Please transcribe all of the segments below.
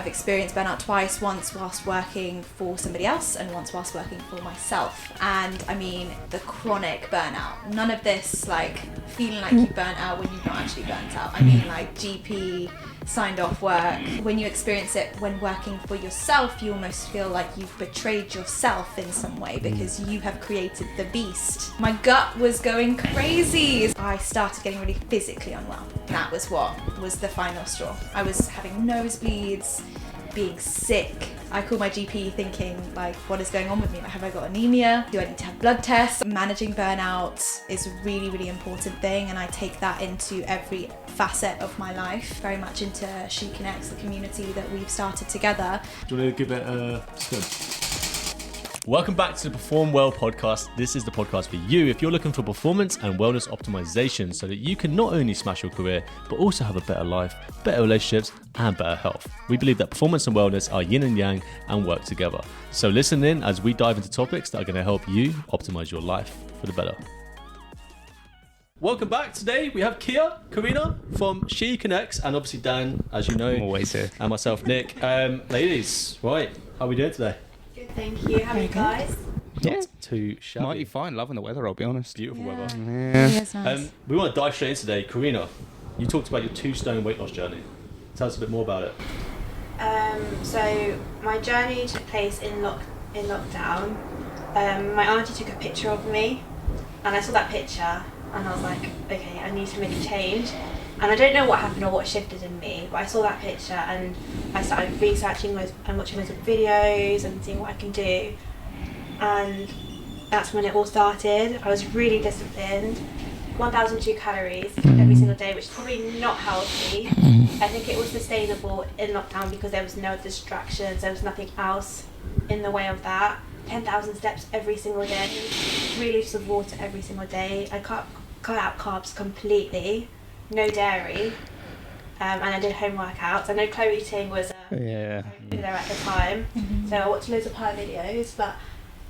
I've experienced burnout twice, once whilst working for somebody else and once whilst working for myself. And I mean, the chronic burnout. None of this like feeling like you burnt out when you've not actually burnt out. I mean, like GP signed off work. When you experience it when working for yourself, you almost feel like you've betrayed yourself in some way because you have created the beast. My gut was going crazy. I started getting really physically unwell. That was what was the final straw. I was having nosebleeds, being sick. I called my GP thinking, like, what is going on with me? Like, have I got anemia? Do I need to have blood tests? Managing burnout is a really, really important thing, and I take that into every facet of my life, very much into Keeya and Kareena, the community that we've started together. Do you want to give it a spin? Welcome back to the PerformWell Podcast. This is the podcast for you if you're looking for performance and wellness optimization so that you can not only smash your career, but also have a better life, better relationships, and better health. We believe that performance and wellness are yin and yang and work together. So listen in as we dive into topics that are going to help you optimize your life for the better. Welcome back. Today we have Keeya, Kareena from Keeya and Kareena, and obviously Dan, as you know, I'm always here, and myself, Nick. Ladies, right, how are we doing today? Good, thank you. How are you guys? Yeah. Not too shabby. Mighty fine, loving the weather, I'll be honest. Beautiful Yeah. weather. Yeah. Yes, nice. We want to dive straight in today. Kareena, you talked about your 2-stone weight loss journey. Tell us a bit more about it. So my journey took place in lockdown. My auntie took a picture of me, and I saw that picture, and I was like, okay, I need to make a change. And I don't know what happened or what shifted in me, but I saw that picture and I started researching and watching loads of videos and seeing what I can do. And that's when it all started. I was really disciplined. 1,002 calories every single day, which is probably not healthy. I think it was sustainable in lockdown because there was no distractions, there was nothing else in the way of that. 10,000 steps every single day, 3 litres of water every single day. I cut out carbs completely, no dairy, and I did home workouts. I know Chloe Ting was Yeah. there at the time, so I watched loads of her videos, but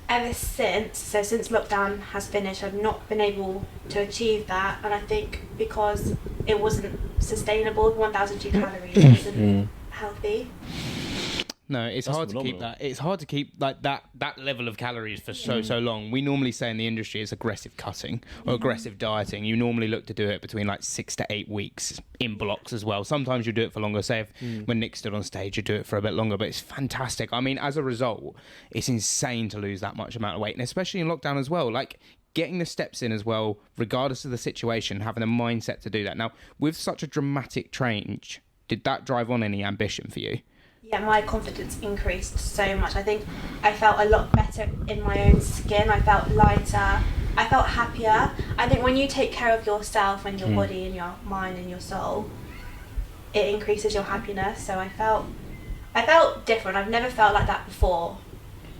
ever since lockdown has finished, I've not been able to achieve that, and I think because it wasn't sustainable, 1,002 calories isn't healthy. No, it's That's hard phenomenal. to keep that. It's hard to keep like that level of calories for so long. We normally say in the industry it's aggressive cutting or aggressive dieting. You normally look to do it between like 6 to 8 weeks in blocks as well. Sometimes you do it for longer. Say when Nick stood on stage, you do it for a bit longer, but it's fantastic. I mean, as a result, it's insane to lose that much amount of weight, and especially in lockdown as well. Like getting the steps in as well, regardless of the situation, having a mindset to do that. Now, with such a dramatic change, did that drive on any ambition for you? Yeah, my confidence increased so much. I think I felt a lot better in my own skin. I felt lighter. I felt happier. I think when you take care of yourself and your body and your mind and your soul, it increases your happiness. So I felt different. I've never felt like that before.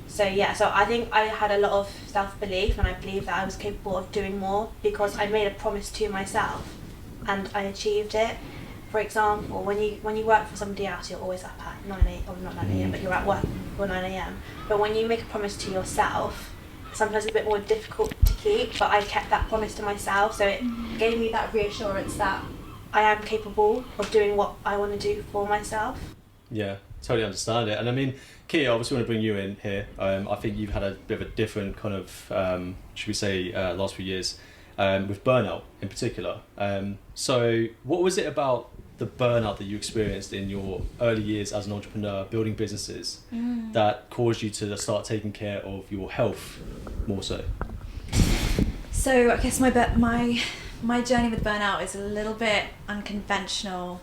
So yeah, so I think I had a lot of self-belief, and I believed that I was capable of doing more because I made a promise to myself and I achieved it. For example, when you work for somebody else, you're always up at 9 a.m, or not 9 a.m, but you're at work for 9 a.m. But when you make a promise to yourself, sometimes it's a bit more difficult to keep, but I kept that promise to myself, so it gave me that reassurance that I am capable of doing what I want to do for myself. Yeah, totally understand it. And I mean, Keeya, obviously want to bring you in here. I think you've had a bit of a different kind of, should we say, last few years with burnout in particular. So what was it about the burnout that you experienced in your early years as an entrepreneur, building businesses, that caused you to start taking care of your health more so? So I guess my journey with burnout is a little bit unconventional.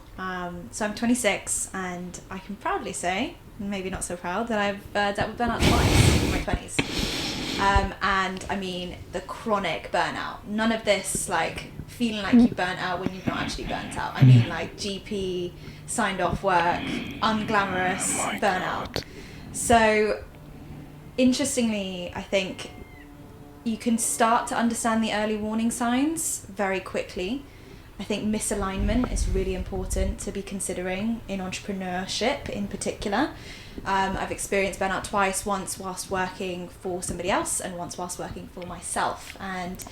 So I'm 26, and I can proudly say, maybe not so proud, that I've dealt with burnout twice in my 20s. And I mean, the chronic burnout. None of this like feeling like you burnt out when you've not actually burnt out. I mean, like GP signed off work, unglamorous burnout. So interestingly, I think you can start to understand the early warning signs very quickly. I think misalignment is really important to be considering in entrepreneurship in particular. I've experienced burnout twice, once whilst working for somebody else and once whilst working for myself. And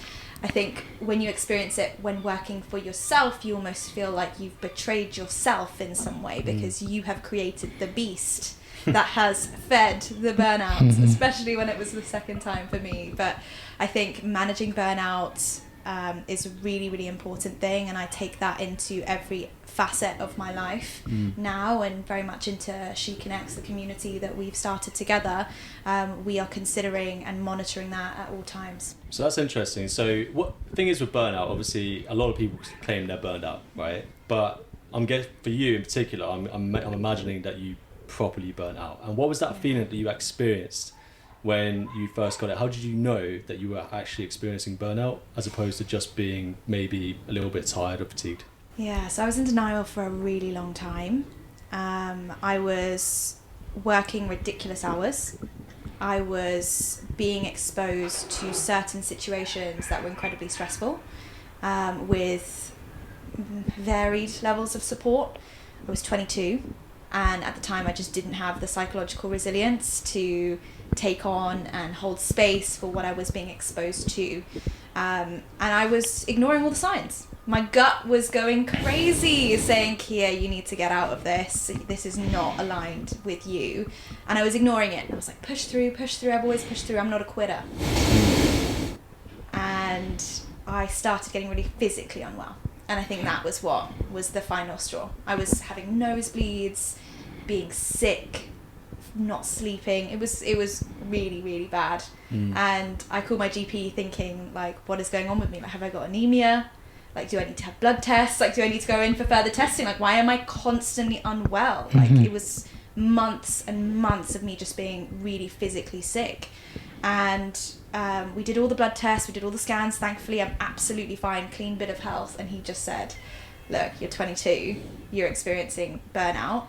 I think when you experience it when working for yourself, you almost feel like you've betrayed yourself in some way, because you have created the beast that has fed the burnout, especially when it was the second time for me. But I think managing burnout is a really, really important thing, and I take that into every facet of my life now, and very much into She Connects, the community that we've started together. We are considering and monitoring that at all times. So that's interesting. So what the thing is with burnout, obviously a lot of people claim they're burned out, right? But I'm guessing for you in particular, I'm imagining that you properly burnt out. And what was that feeling that you experienced when you first got it? How did you know that you were actually experiencing burnout as opposed to just being maybe a little bit tired or fatigued? Yeah, so I was in denial for a really long time. I was working ridiculous hours. I was being exposed to certain situations that were incredibly stressful, with varied levels of support. I was 22, and at the time I just didn't have the psychological resilience to take on and hold space for what I was being exposed to. And I was ignoring all the signs. My gut was going crazy, saying, Keeya, you need to get out of this. This is not aligned with you. And I was ignoring it. I was like, push through. I've always pushed through. I'm not a quitter. And I started getting really physically unwell. And I think that was what was the final straw. I was having nosebleeds, being sick, not sleeping. It was really, really bad. And I called my GP thinking, like, what is going on with me? Like, have I got anemia? Like, do I need to have blood tests? Like, do I need to go in for further testing? Like, why am I constantly unwell? Like, it was months and months of me just being really physically sick. And we did all the blood tests, we did all the scans. Thankfully, I'm absolutely fine, clean bit of health. And he just said, look, you're 22, you're experiencing burnout.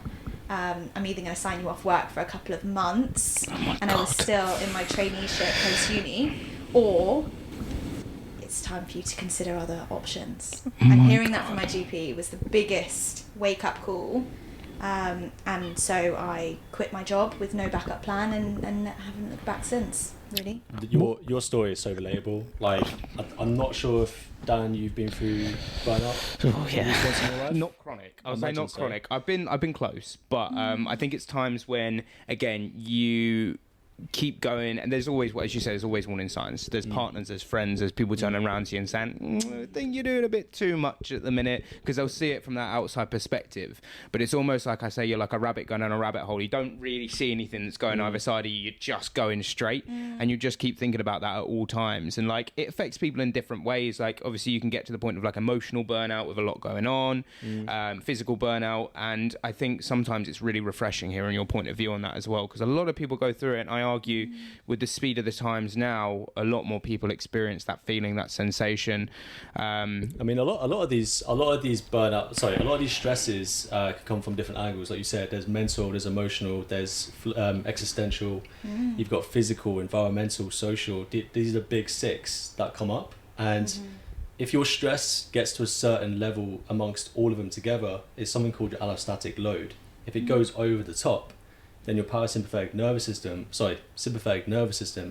I'm either going to sign you off work for a couple of months, and I was still in my traineeship post-uni, or it's time for you to consider other options. And hearing that from my GP was the biggest wake-up call. And so I quit my job with no backup plan, and haven't looked back since, really. Your story is so relatable. Like, I'm not sure if, Dan, you've been through burnout. Oh yeah, not chronic. I'll say not chronic. I've been close, but I think it's times when, again, you keep going, and there's always, as you say, there's always warning signs. There's partners, there's friends, there's people turning around to you and saying, I think you're doing a bit too much at the minute, because they'll see it from that outside perspective. But it's almost like I say, you're like a rabbit going down a rabbit hole. You don't really see anything that's going either side of you. You're just going straight, and you just keep thinking about that at all times. And like, it affects people in different ways. Like, obviously you can get to the point of like emotional burnout with a lot going on, physical burnout, and I think sometimes it's really refreshing hearing your point of view on that as well, because a lot of people go through it, and I argue with the speed of the times now, a lot more people experience that feeling, that sensation. I mean, a lot of these burnout, a lot of these stresses can come from different angles. Like you said, there's mental, there's emotional, there's existential. You've got physical, environmental, social. These are the big six that come up, and if your stress gets to a certain level amongst all of them together, it's something called your allostatic load. If it goes over the top, then your sympathetic nervous system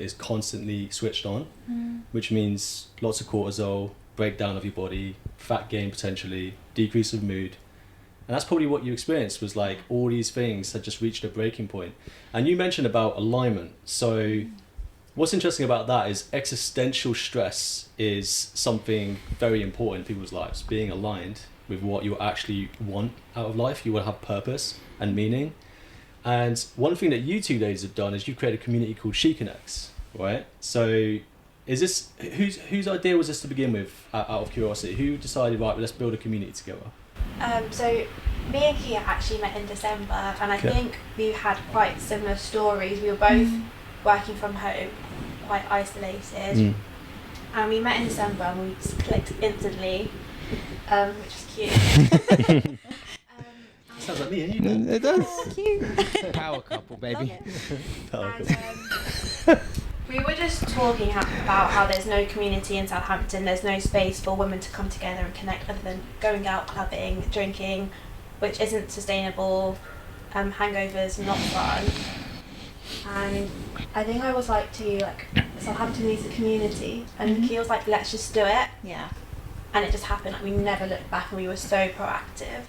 is constantly switched on, which means lots of cortisol, breakdown of your body, fat gain potentially, decrease of mood. And that's probably what you experienced, was like all these things had just reached a breaking point. And you mentioned about alignment. So what's interesting about that is existential stress is something very important in people's lives. Being aligned with what you actually want out of life, you will have purpose and meaning. And one thing that you two ladies have done is you created a community called She Connects, right? So is this, whose idea was this to begin with, out of curiosity? Who decided, right, let's build a community together? So me and Keeya actually met in December, and I think we had quite similar stories. We were both working from home, quite isolated, and we met in December and we clicked instantly, which is cute. Sounds like me and you. It does. Oh, cute. Power couple, baby. We were just talking about how there's no community in Southampton, there's no space for women to come together and connect other than going out, clubbing, drinking, which isn't sustainable, hangovers, not fun. And I think I was like to you, like, Southampton needs a community, and Keeya was like, let's just do it. Yeah. And it just happened. Like, we never looked back, and we were so proactive.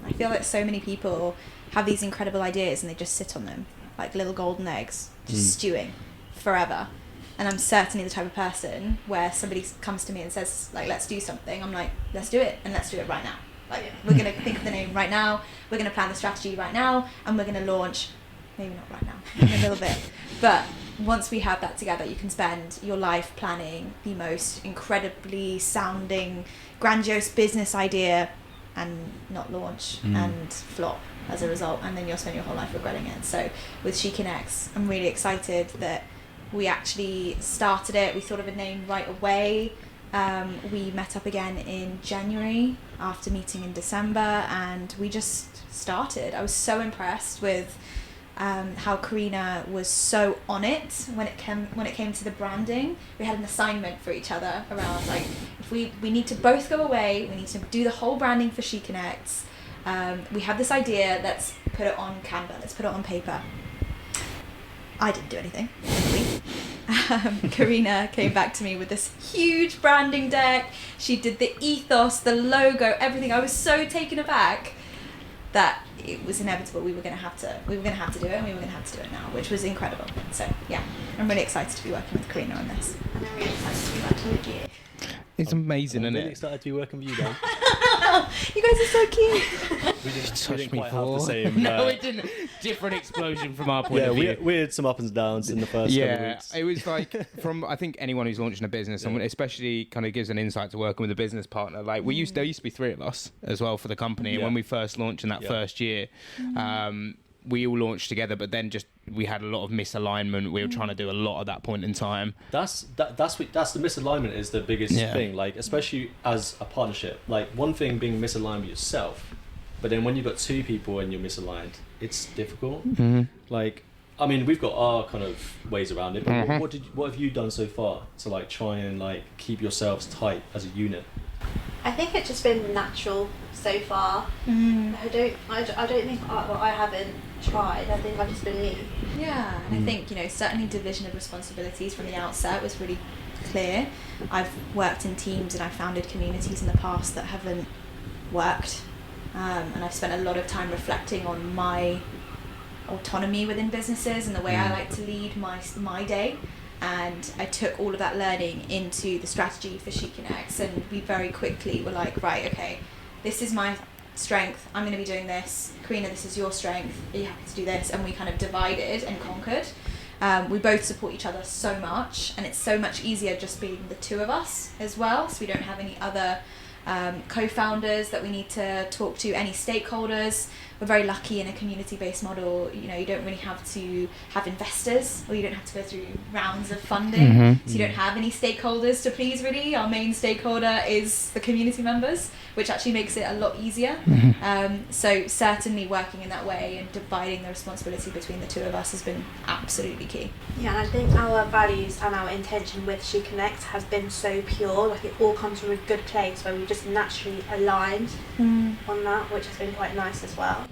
I feel like so many people have these incredible ideas and they just sit on them like little golden eggs, just stewing forever. And I'm certainly the type of person where somebody comes to me and says, like, let's do something. I'm like, let's do it, and let's do it right now. Like, we're going to think of the name right now, we're going to plan the strategy right now, and we're going to launch, maybe not right now, in a little bit. But once we have that together, you can spend your life planning the most incredibly sounding, grandiose business idea and not launch and flop as a result, and then you'll spend your whole life regretting it. So with She Connects, I'm really excited that we actually started it. We thought of a name right away. We met up again in January after meeting in December, and we just started. I was so impressed with how Kareena was so on it when it came to the branding. We had an assignment for each other around, like, if we need to both go away, we need to do the whole branding for She Connects. We have this idea, let's put it on Canva, let's put it on paper. I didn't do anything. Kareena came back to me with this huge branding deck. She did the ethos, the logo, everything. I was so taken aback that it was inevitable. We were going to have to do it, and we were going to have to do it now, which was incredible. So yeah, I'm really excited to be working with Kareena on this. And I'm really excited to be working with you. It's amazing, I'm isn't really it? excited to be working with you, Dan. You guys are so cute. We didn't Touched me quite have the same. No, it didn't. Different explosion from our point Yeah, of view. we had some ups and downs in the first couple of weeks. It was like, from, I think, anyone who's launching a business, and especially kind of gives an insight to working with a business partner. Like, there used to be 3 of us as well for the company, and when we first launched in that first year, we all launched together, but then we had a lot of misalignment. We were trying to do a lot at that point in time. That's the misalignment is the biggest thing. Like, especially as a partnership. Like, one thing being misaligned with yourself, but then when you've got 2 people and you're misaligned, it's difficult. Like, I mean, we've got our kind of ways around it, but what have you done so far to, like, try and, like, keep yourselves tight as a unit? I think it's just been natural so far. I don't think I haven't tried. I think I've just been me. Yeah, and I think, certainly division of responsibilities from the outset was really clear. I've worked in teams and I've founded communities in the past that haven't worked, and I've spent a lot of time reflecting on my autonomy within businesses and the way I like to lead my day. And I took all of that learning into the strategy for She Connects, and we very quickly were like, right, okay, this is my strength, I'm going to be doing this. Kareena, this is your strength, are you happy to do this? And we kind of divided and conquered. We both support each other so much, and it's so much easier just being the 2 of us as well, so we don't have any other co-founders that we need to talk to, any stakeholders. We're very lucky in a community-based model. You don't really have to have investors, or you don't have to go through rounds of funding. So you don't have any stakeholders to please, really. Our main stakeholder is the community members, which actually makes it a lot easier. So certainly working in that way and dividing the responsibility between the 2 of us has been absolutely key. Yeah, and I think our values and our intention with She Connects has been so pure. Like, it all comes from a good place where we just naturally aligned on that, which has been quite nice as well.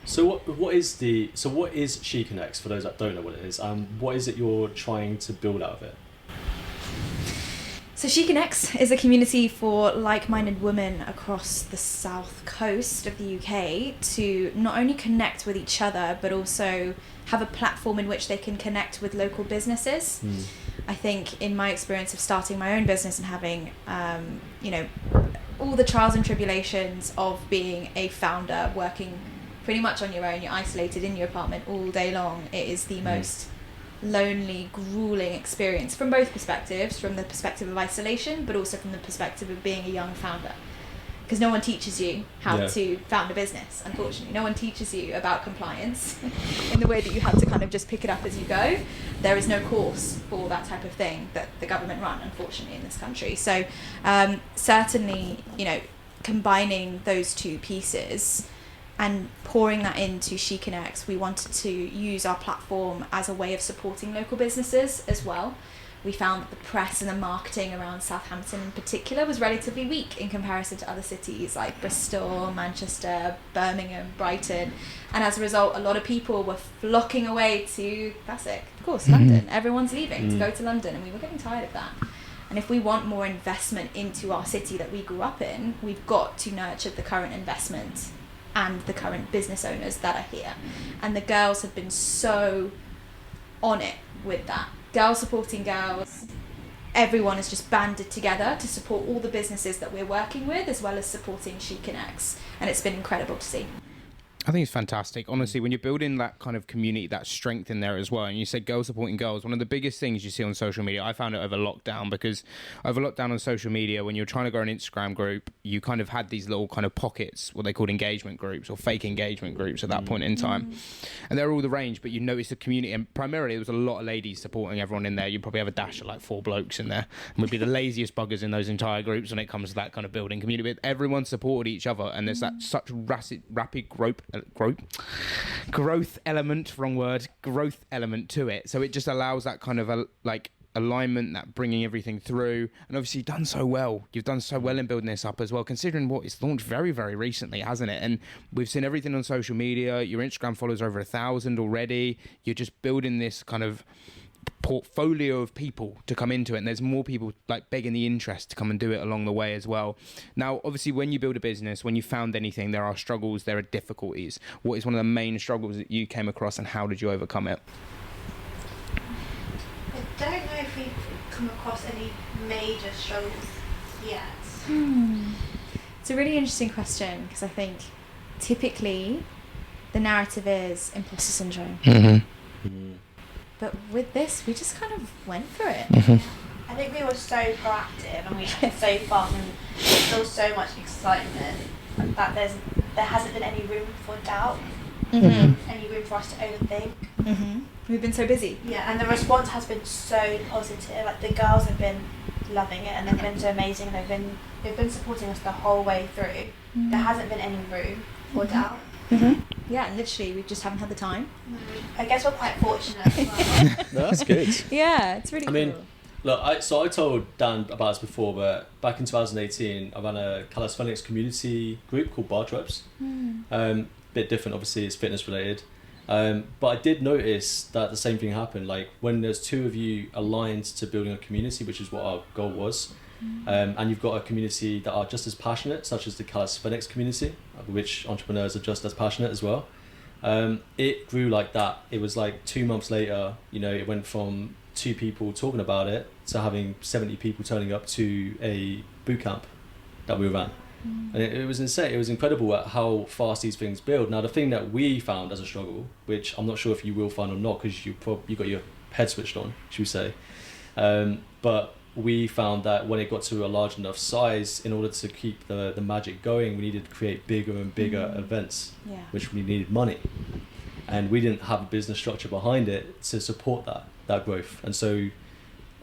So what is She Connects, for those that don't know what it is? What is it you're trying to build out of it? So She Connects is a community for like-minded women across the south coast of the UK to not only connect with each other, but also have a platform in which they can connect with local businesses. I think in my experience of starting my own business and having, all the trials and tribulations of being a founder, working pretty much on your own, you're isolated in your apartment all day long, it is the most lonely, grueling experience from both perspectives, from the perspective of isolation, but also from the perspective of being a young founder. Because no one teaches you how to found a business, unfortunately. No one teaches you about compliance in the way that you have to kind of just pick it up as you go. There is no course for that type of thing that the government run, unfortunately, in this country. So certainly, combining those 2 pieces and pouring that into She Connects, we wanted to use our platform as a way of supporting local businesses as well. we found that the press and the marketing around Southampton in particular was relatively weak in comparison to other cities like Bristol, Manchester, Birmingham, Brighton. And as a result, a lot of people were flocking away to classic, of course, London. Everyone's leaving to go to London, and we were getting tired of that. And if we want more investment into our city that we grew up in, we've got to nurture the current investment and the current business owners that are here. And the girls have been so on it with that. Girls supporting girls. Everyone has just banded together to support all the businesses that we're working with, as well as supporting She Connects. And it's been incredible to see. I think it's fantastic. Honestly, when you're building that kind of community, that strength in there as well, and you said girls supporting girls, one of the biggest things you see on social media, I found it over lockdown, because over lockdown on social media, when you're trying to grow an Instagram group, you kind of had these little kind of pockets, what they called engagement groups or fake engagement groups at that point in time. And they're all the range, but you notice the community, and primarily there was a lot of ladies supporting everyone in there. You'd probably have a dash of like 4 blokes in there, and we'd be the laziest buggers in those entire groups when it comes to that kind of building community. But everyone supported each other, and there's that such rapid growth element to it. So it just allows that kind of alignment, that bringing everything through. And obviously you've done so well in building this up as well, considering what it's launched very, very recently, hasn't it? And we've seen everything on social media. Your Instagram followers are over 1,000 already. You're just building this kind of portfolio of people to come into it, and there's more people like begging the interest to come and do it along the way as well. Now, obviously, when you build a business, when you found anything, there are struggles, there are difficulties. What is one of the main struggles that you came across, and how did you overcome it? I don't know if we've come across any major struggles yet. It's a really interesting question, because I think typically the narrative is imposter syndrome. But with this, we just kind of went for it. I think we were so proactive, and we went so fast, and there's still so much excitement that there hasn't been any room for doubt, any room for us to overthink. We've been so busy. Yeah, and the response has been so positive. Like, the girls have been loving it, and they've been so amazing. They've been supporting us the whole way through. There hasn't been any room for doubt. Yeah, literally, we just haven't had the time. I guess we're quite fortunate as well. No, that's good. Yeah, it's really cool. I mean, look, I told Dan about this before, but back in 2018, I ran a calisthenics community group called Bar Trips. Bit different, obviously, it's fitness related. But I did notice that the same thing happened. Like, when there's 2 of you aligned to building a community, which is what our goal was, and you've got a community that are just as passionate, such as the calisthenics community, which entrepreneurs are just as passionate as well. It grew like that. It was like 2 months later, it went from 2 people talking about it to having 70 people turning up to a boot camp that we ran. And it was insane. It was incredible at how fast these things build. Now, the thing that we found as a struggle, which I'm not sure if you will find or not, because you got your head switched on, should we say, but we found that when it got to a large enough size, in order to keep the magic going, we needed to create bigger and bigger events, which we needed money. And we didn't have a business structure behind it to support that growth. And so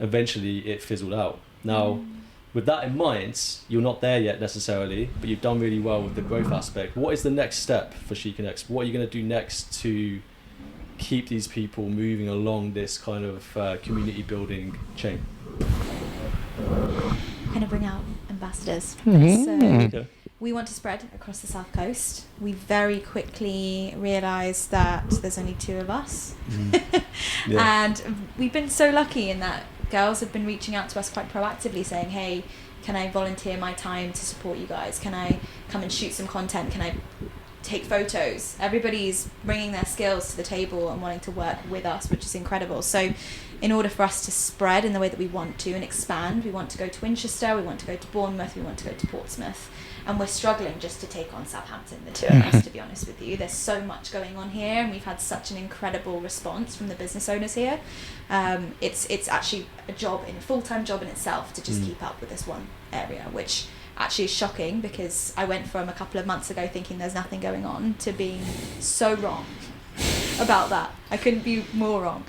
eventually it fizzled out. Now, with that in mind, you're not there yet necessarily, but you've done really well with the growth aspect. What is the next step for She Connects? What are you going to do next to keep these people moving along this kind of community building chain? Going to bring out ambassadors. So we want to spread across the South Coast. We very quickly realised that there's only 2 of us. And we've been so lucky in that girls have been reaching out to us quite proactively, saying, hey, can I volunteer my time to support you guys? Can I come and shoot some content? Can I take photos? Everybody's bringing their skills to the table and wanting to work with us, which is incredible. So in order for us to spread in the way that we want to and expand, we want to go to Winchester, we want to go to Bournemouth, we want to go to Portsmouth. And we're struggling just to take on Southampton, the 2 of us, to be honest with you. There's so much going on here, and we've had such an incredible response from the business owners here. It's actually a full-time job in itself to just keep up with this one area, which actually is shocking, because I went from a couple of months ago thinking there's nothing going on to being so wrong about that. I couldn't be more wrong.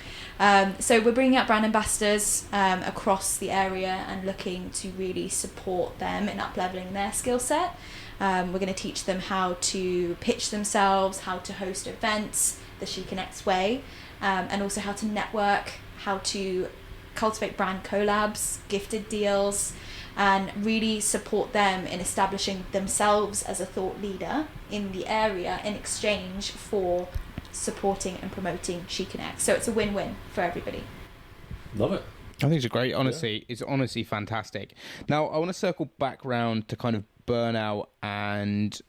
So we're bringing out brand ambassadors across the area and looking to really support them in up-leveling their skill set. We're going to teach them how to pitch themselves, how to host events the She Connects way, and also how to network, how to cultivate brand collabs, gifted deals, and really support them in establishing themselves as a thought leader in the area in exchange for supporting and promoting SheConnect. So it's a win-win for everybody. Love it. I think it's great. Honestly, it's honestly fantastic. Now, I want to circle back round to kind of burnout and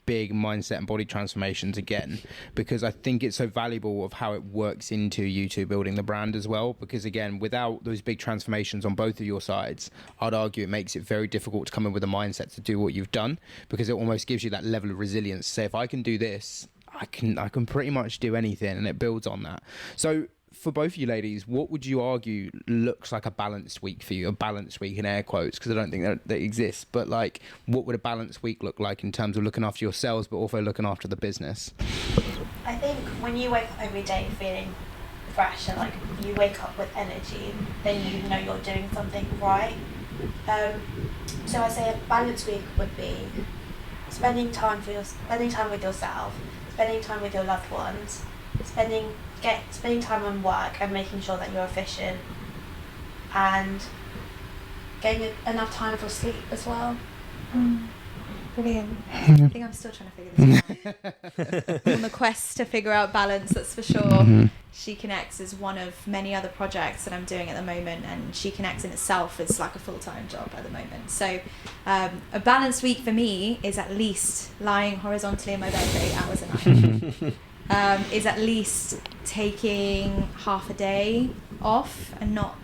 big mindset and body transformations again, because I think it's so valuable of how it works into you two building the brand as well. Because again, without those big transformations on both of your sides, I'd argue it makes it very difficult to come in with a mindset to do what you've done, because it almost gives you that level of resilience. Say, if I can do this, I can pretty much do anything, and it builds on that. So for both of you ladies, what would you argue looks like a balanced week for you? A balanced week in air quotes, because I don't think that exists. But like, what would a balanced week look like in terms of looking after yourselves, but also looking after the business? I think when you wake up every day feeling fresh and like you wake up with energy, then you know you're doing something right. So I say a balanced week would be spending time with yourself, spending time with your loved ones, spending time on work and making sure that you're efficient, and getting enough time for sleep as well. Brilliant. I think I'm still trying to figure this out. I'm on the quest to figure out balance, that's for sure. SheConnects is one of many other projects that I'm doing at the moment, and SheConnects in itself is like a full-time job at the moment. So a balanced week for me is at least lying horizontally in my bed for 8 hours a night. Is at least taking half a day off and not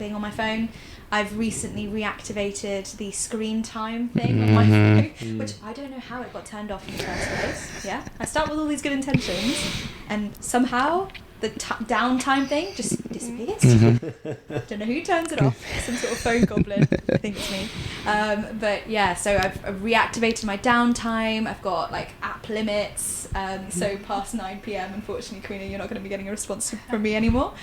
being on my phone. I've recently reactivated the screen time thing on my phone, which I don't know how it got turned off in the first place. Yeah, I start with all these good intentions, and somehow the downtime thing just disappears. Don't know who turns it off. Some sort of phone goblin. I think it's me. But yeah, so I've reactivated my downtime. I've got like app limits. So past 9 p.m, unfortunately, Kareena, you're not going to be getting a response from me anymore.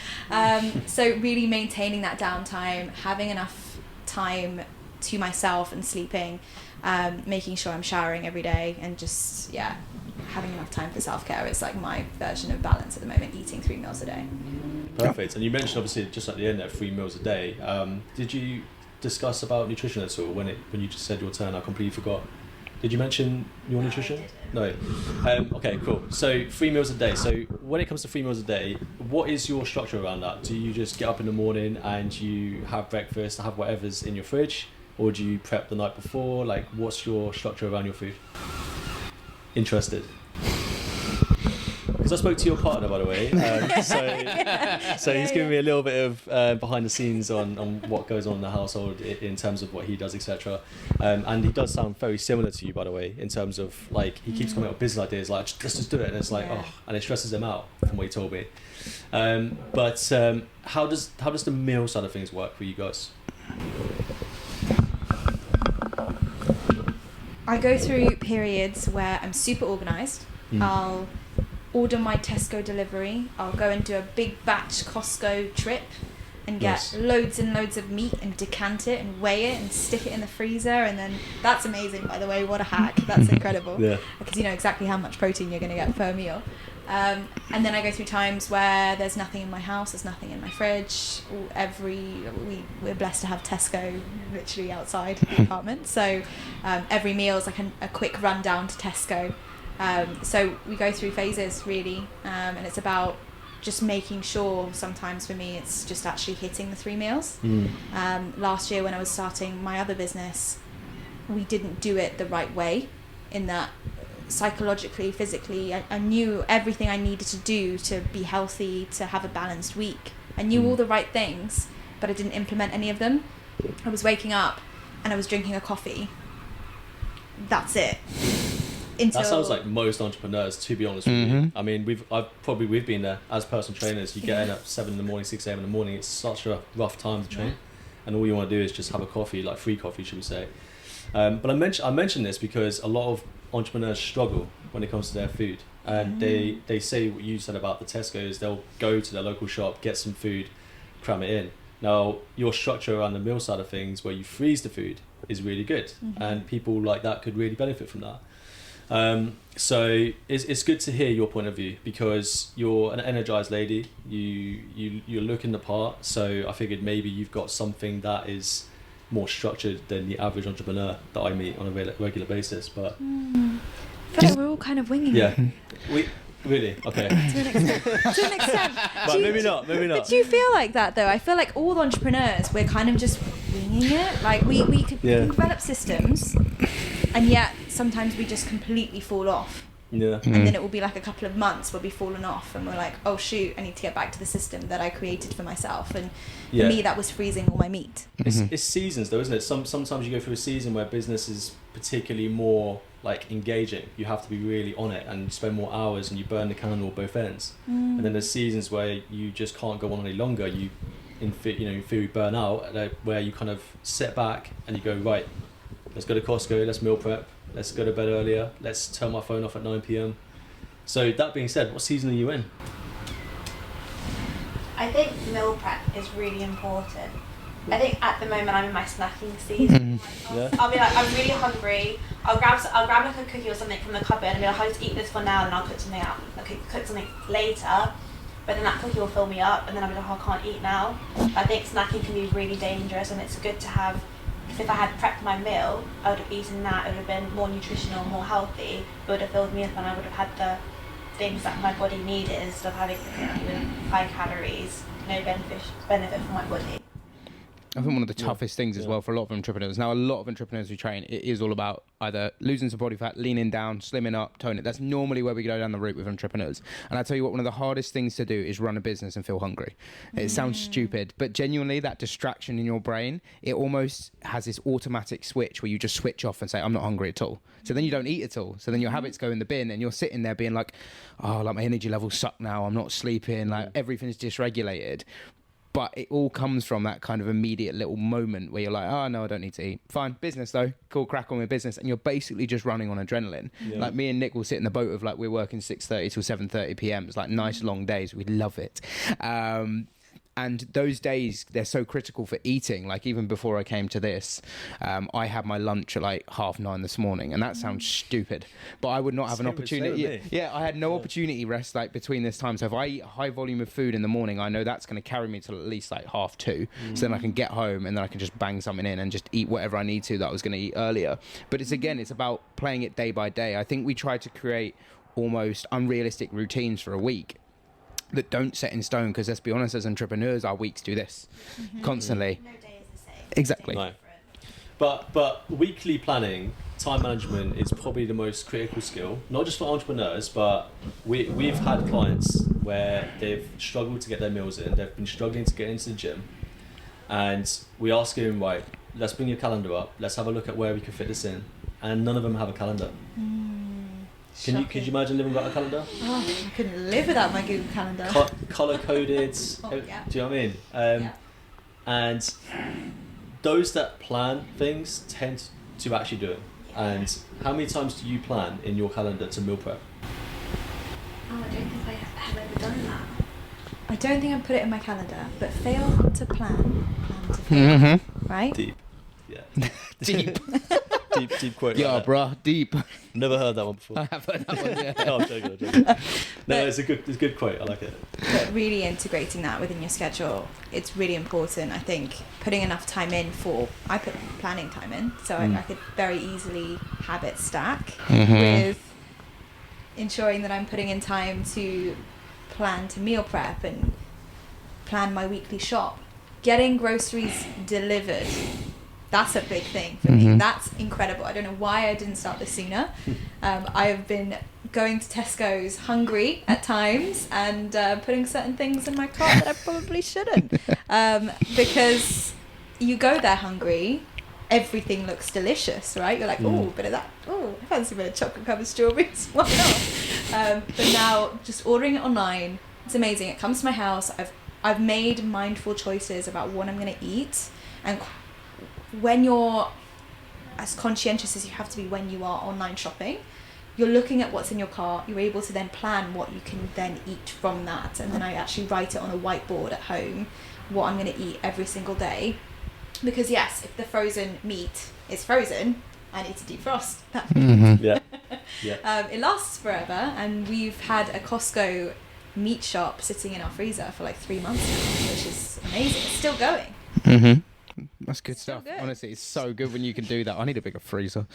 So really maintaining that downtime, having enough time to myself and sleeping, making sure I'm showering every day, and just, yeah, having enough time for self-care is like my version of balance at the moment, eating 3 meals a day. Perfect. And you mentioned obviously just at the end there 3 meals a day. Did you discuss about nutrition at all when you just said your turn? I completely forgot. Did you mention your nutrition? No. Okay, cool. So 3 meals a day. So when it comes to 3 meals a day, what is your structure around that? Do you just get up in the morning and you have breakfast, have whatever's in your fridge, or do you prep the night before? Like, what's your structure around your food? Interested. Because I spoke to your partner, by the way, so he's giving me a little bit of behind the scenes on what goes on in the household in terms of what he does, etc. And he does sound very similar to you, by the way, in terms of like he keeps coming up with business ideas like let's just do it, and it's like and it stresses him out from what he told me. But how does the meal side of things work for you guys? I go through periods where I'm super organised. I'll order my Tesco delivery. I'll go and do a big batch Costco trip and get loads and loads of meat and decant it and weigh it and stick it in the freezer, and then that's amazing, by the way. What a hack. That's incredible. Because you know exactly how much protein you're going to get per meal. And then I go through times where there's nothing in my house, there's nothing in my fridge. We're blessed to have Tesco literally outside the apartment, so every meal is like a quick run down to Tesco. So we go through phases really, and it's about just making sure. Sometimes for me it's just actually hitting the 3 meals. Last year when I was starting my other business, we didn't do it the right way, in that psychologically, physically, I knew everything I needed to do to be healthy, to have a balanced week. I knew all the right things, but I didn't implement any of them. I was waking up and I was drinking a coffee. That's it. That sounds like most entrepreneurs, to be honest with you. I mean, we've been there as personal trainers. You get in at 7 in the morning, 6 a.m. in the morning. It's such a rough time to train, and all you want to do is just have a coffee, like free coffee, should we say? But I mentioned this because a lot of entrepreneurs struggle when it comes to their food, and they say what you said about the Tesco's. They'll go to their local shop, get some food, cram it in. Now, your structure around the meal side of things, where you freeze the food, is really good, and people like that could really benefit from that. So it's good to hear your point of view, because you're an energized lady. You're looking the part. So I figured maybe you've got something that is more structured than the average entrepreneur that I meet on a regular basis. But I feel like we're all kind of winging it. we really okay. To an extent. But maybe not. But do you feel like that though? I feel like all entrepreneurs, we're kind of just winging it. Like we can develop systems, and yet sometimes we just completely fall off. Yeah. And then it will be like a couple of months where we've fallen off and we're like, oh shoot, I need to get back to the system that I created for myself. And for me, that was freezing all my meat. It's seasons though, isn't it? Sometimes you go through a season where business is particularly more like engaging. You have to be really on it and spend more hours, and you burn the candle at both ends. And then there's seasons where you just can't go on any longer. You in theory burn out, where you kind of sit back and you go, right, let's go to Costco, let's meal prep, let's go to bed earlier, let's turn my phone off at 9 p.m. So that being said, what season are you in? I think meal prep is really important. I think at the moment I'm in my snacking season. I'll be like, I'm really hungry. I'll grab like a cookie or something from the cupboard and be like, I'll just eat this for now, and I'll cook something out. I'll cook something later. But then that cookie will fill me up, and then I'll be like, oh, I can't eat now. I think snacking can be really dangerous, and it's good to have. Because if I had prepped my meal, I would have eaten that. It would have been more nutritional, more healthy. It would have filled me up, and I would have had the things that my body needed instead of having high calories, no benefit for my body. I think one of the toughest things as well for a lot of entrepreneurs. Now, a lot of entrepreneurs we train, it is all about either losing some body fat, leaning down, slimming up, toning it. That's normally where we go down the route with entrepreneurs. And I tell you what, one of the hardest things to do is run a business and feel hungry. It sounds stupid, but genuinely that distraction in your brain, it almost has this automatic switch where you just switch off and say, I'm not hungry at all. So then you don't eat at all. So then your habits go in the bin, and you're sitting there being like, oh, like my energy levels suck now. I'm not sleeping. Like everything's dysregulated. But it all comes from that kind of immediate little moment where you're like, oh, no, I don't need to eat. Fine, business though. Cool, crack on with business. And you're basically just running on adrenaline. Yeah. Like me and Nick will sit in the boat of like, we're working 6:30 till 7:30 p.m. It's like nice long days. We love it. And those days, they're so critical for eating. Like even before I came to this, I had my lunch at like 9:30 this morning, and that sounds stupid, but I would not have an opportunity. Yeah, I had no opportunity rest like between this time. So if I eat a high volume of food in the morning, I know that's going to carry me till at least like 2:30. So then I can get home and then I can just bang something in and just eat whatever I need to that I was going to eat earlier. But it's about playing it day by day. I think we try to create almost unrealistic routines for a week that don't set in stone, because let's be honest, as entrepreneurs, our weeks do this constantly. No day is the same. Exactly. No. But weekly planning, time management is probably the most critical skill, not just for entrepreneurs, but we've had clients where they've struggled to get their meals in, they've been struggling to get into the gym, and we ask them, right, let's bring your calendar up, let's have a look at where we can fit this in, and none of them have a calendar. Could you imagine living without a calendar? Oh, I couldn't live without my Google Calendar. Color coded. Do you know what I mean? And those that plan things tend to actually do it. And how many times do you plan in your calendar to meal prep? Oh, I don't think I have ever done that. I don't think I put it in my calendar, but fail to plan to fail. Right? Deep. Yeah. Deep. deep quote. Yeah, like bruh, deep. Never heard that one before. I have heard that one, yeah. No, I'm joking. No, it's a good quote. I like it. But really integrating that within your schedule, it's really important. I think putting enough time in I put planning time in, so I could very easily habit stack with ensuring that I'm putting in time to plan to meal prep and plan my weekly shop. Getting groceries delivered. That's a big thing for me. That's incredible. I don't know why I didn't start this sooner. I have been going to Tesco's hungry at times and putting certain things in my cart that I probably shouldn't. Because you go there hungry, everything looks delicious, right? You're like, oh, bit of that. Oh, I fancy a bit of chocolate covered strawberries. Why not? But now just ordering it online, it's amazing. It comes to my house. I've made mindful choices about what I'm going to eat, and when you're as conscientious as you have to be when you are online shopping, you're looking at what's in your cart, you're able to then plan what you can then eat from that, and then I actually write it on a whiteboard at home what I'm going to eat every single day, because yes, if the frozen meat is frozen, I need to defrost that meat. Yeah. It lasts forever, and we've had a Costco meat shop sitting in our freezer for like 3 months now, which is amazing. It's still going. Mm-hmm. That's good Still stuff. good. Honestly, it's so good when you can do that. I need a bigger freezer.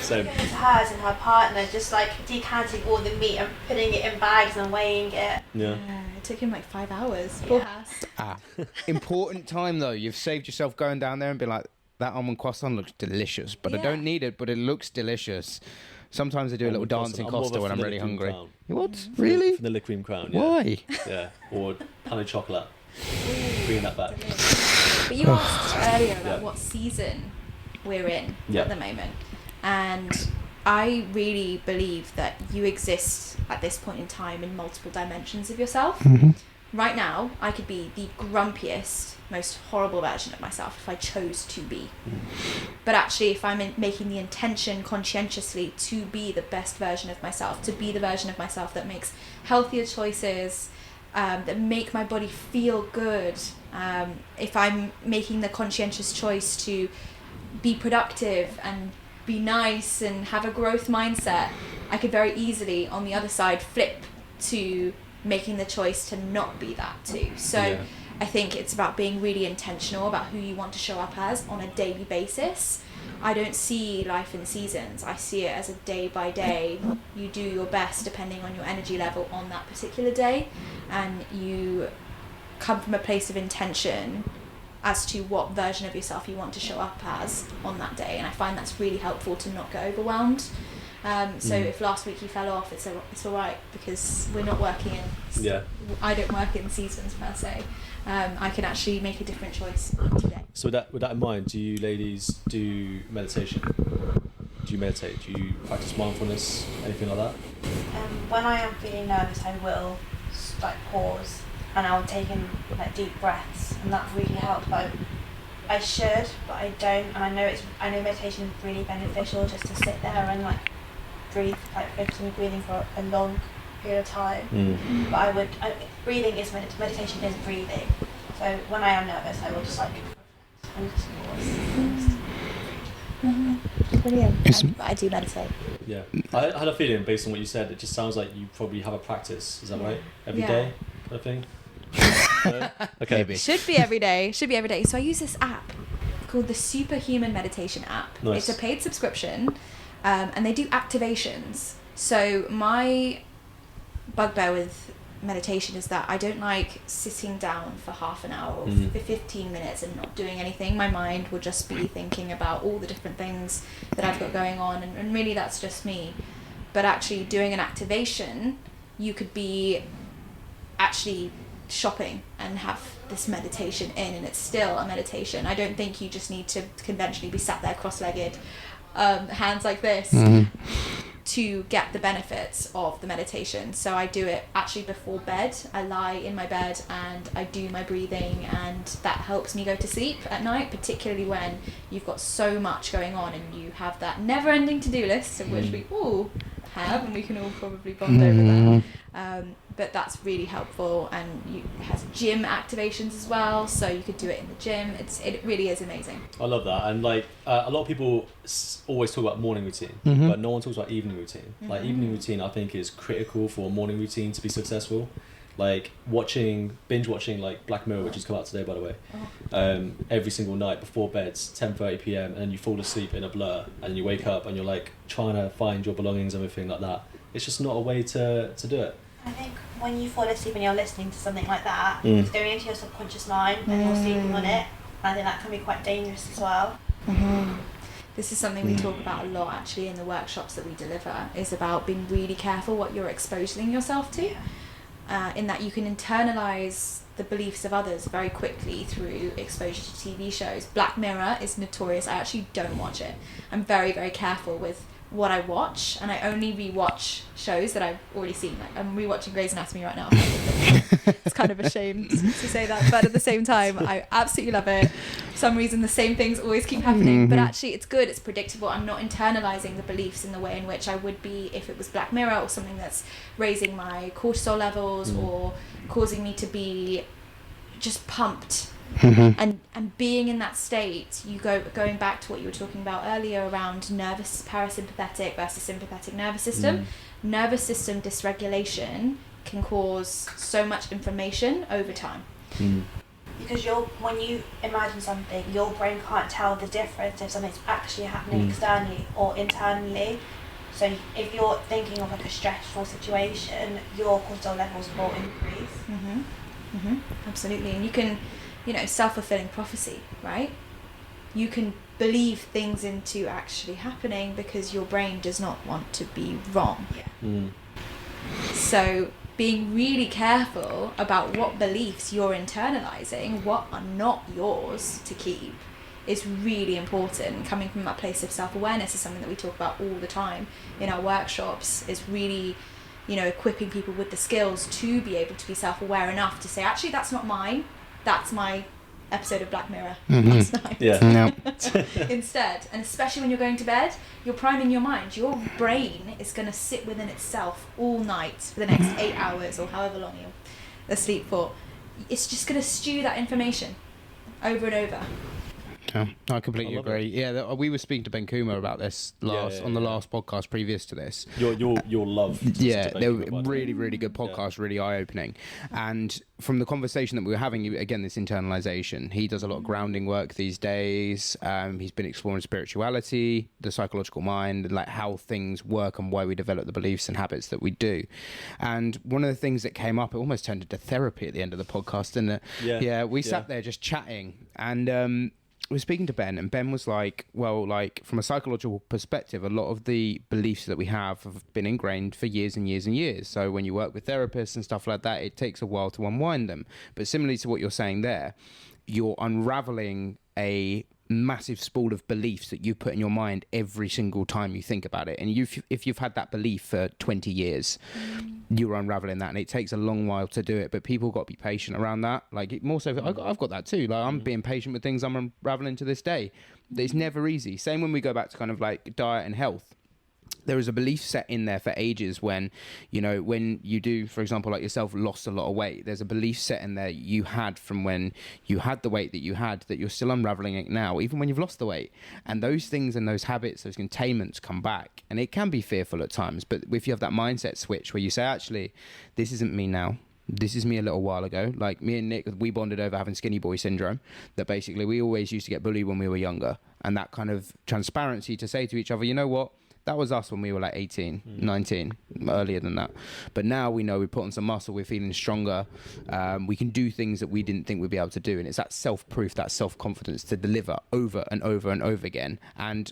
So It's hers and her partner just like decanting all the meat and putting it in bags and weighing it. yeah. It took him like 5 hours. Poor Yeah. Has. Important time though. You've saved yourself going down there and be like, that almond croissant looks delicious, but I Yeah. don't need it, but it looks delicious. Sometimes I do a little dance in Costa when I'm really hungry. What? Really? Vanilla cream crown. Yeah. Why? Yeah. Or honey chocolate. Bring that back. But you asked earlier about Yeah. what season we're in Yeah. at the moment. And I really believe that you exist at this point in time in multiple dimensions of yourself. Mm-hmm. Right now, I could be the grumpiest, most horrible version of myself if I chose to be. But actually, if I'm making the intention conscientiously to be the best version of myself, to be the version of myself that makes healthier choices, that make my body feel good, if I'm making the conscientious choice to be productive and be nice and have a growth mindset, I could very easily, on the other side, flip to making the choice to not be that too. So Yeah. I think it's about being really intentional about who you want to show up as on a daily basis. I don't see life in seasons. I see it as a day by day. You do your best depending on your energy level on that particular day, and you come from a place of intention as to what version of yourself you want to show up as on that day. And I find that's really helpful to not get overwhelmed. So if last week you fell off, it's all right, because we're not working in. Yeah. I don't work in seasons per se. I can actually make a different choice today. So with that in mind, do you ladies do meditation? Do you meditate? Do you practice mindfulness? Anything like that? When I am feeling nervous, I will like pause and I'll take in like deep breaths, and that really helps. But I should, but I don't. And I know meditation is really beneficial, just to sit there and like breathe, like focus on breathing for a long period of time. But breathing is meditation is breathing. So when I am nervous, I will just like and just pause. Brilliant. I do meditate. Yeah. I had a feeling based on what you said, it just sounds like you probably have a practice. Is that right? Every Yeah. day kind of thing? No? Okay. Maybe. Should be every day. So I use this app called the Superhuman Meditation app. Nice. It's a paid subscription, and they do activations. So my bugbear with meditation is that I don't like sitting down for half an hour or 15 minutes and not doing anything. My mind will just be thinking about all the different things that I've got going on, and really that's just me. But actually doing an activation, you could be actually shopping and have this meditation in, and it's still a meditation. I don't think you just need to conventionally be sat there cross-legged, hands like this, to get the benefits of the meditation. So I do it actually before bed. I lie in my bed and I do my breathing, and that helps me go to sleep at night, particularly when you've got so much going on and you have that never-ending to-do list, of which we all have, and we can all probably bond over that. But that's really helpful, and it has gym activations as well, so you could do it in the gym. It really is amazing. I love that. And like a lot of people always talk about morning routine, but no one talks about evening routine. Like evening routine, I think, is critical for a morning routine to be successful. Like binge watching like Black Mirror, which has come out today, by the way, every single night before bed, 10:30 p.m, and then you fall asleep in a blur, and you wake up and you're like trying to find your belongings and everything like that. It's just not a way to do it. I think when you fall asleep and you're listening to something like that, it's going into your subconscious mind and you're sleeping on it. And I think that can be quite dangerous as well. This is something we talk about a lot actually in the workshops that we deliver, is about being really careful what you're exposing yourself to, in that you can internalize the beliefs of others very quickly through exposure to TV shows. Black Mirror is notorious. I actually don't watch it. I'm very, very careful with what I watch, and I only rewatch shows that I've already seen. Like I'm rewatching Grey's Anatomy right now. It's kind of a shame to say that, but at the same time I absolutely love it. For some reason the same things always keep happening, but actually it's good, it's predictable. I'm not internalizing the beliefs in the way in which I would be if it was Black Mirror, or something that's raising my cortisol levels or causing me to be just pumped And being in that state, going back to what you were talking about earlier around nervous parasympathetic versus sympathetic nervous system. Nervous system dysregulation can cause so much inflammation over time. Because when you imagine something, your brain can't tell the difference if something's actually happening externally or internally. So if you're thinking of like a stressful situation, your cortisol levels will increase. Absolutely. And you can, self-fulfilling prophecy, right? You can believe things into actually happening because your brain does not want to be wrong. So being really careful about what beliefs you're internalizing, what are not yours to keep, is really important. Coming from that place of self-awareness is something that we talk about all the time in our workshops, is really, equipping people with the skills to be able to be self-aware enough to say, actually, that's not mine, that's my episode of Black Mirror last night. Instead, and especially when you're going to bed, you're priming your mind. Your brain is going to sit within itself all night for the next 8 hours or however long you're asleep for. It's just going to stew that information over and over. Yeah, I completely agree. Yeah, we were speaking to Ben Kuma about this on the last podcast previous to this. Your love. Yeah, they were really, really good podcast, really eye-opening. And from the conversation that we were having, again, this internalization, he does a lot of grounding work these days. He's been exploring spirituality, the psychological mind, and like how things work and why we develop the beliefs and habits that we do. And one of the things that came up, it almost turned into therapy at the end of the podcast, didn't it? Yeah, we sat there just chatting, and we were speaking to Ben, and Ben was like, well, like from a psychological perspective, a lot of the beliefs that we have been ingrained for years and years and years. So when you work with therapists and stuff like that, it takes a while to unwind them. But similarly to what you're saying there, you're unraveling a massive spool of beliefs that you put in your mind every single time you think about it. And if you've had that belief for 20 years, you're unraveling that, and it takes a long while to do it. But people got to be patient around that. Like more so, I've got that too. Like I'm being patient with things I'm unraveling to this day. It's never easy. Same when we go back to kind of like diet and health. There is a belief set in there for ages when you do, for example, like yourself, lost a lot of weight. There's a belief set in there you had from when you had the weight that you had, that you're still unraveling it now, even when you've lost the weight. And those things and those habits, those containments come back. And it can be fearful at times. But if you have that mindset switch where you say, actually, this isn't me now. This is me a little while ago. Like me and Nick, we bonded over having skinny boy syndrome, that basically we always used to get bullied when we were younger. And that kind of transparency to say to each other, you know what? That was us when we were like 18, 19, earlier than that. But now we know we put on some muscle, we're feeling stronger. We can do things that we didn't think we'd be able to do. And it's that self-proof, that self-confidence to deliver over and over and over again. And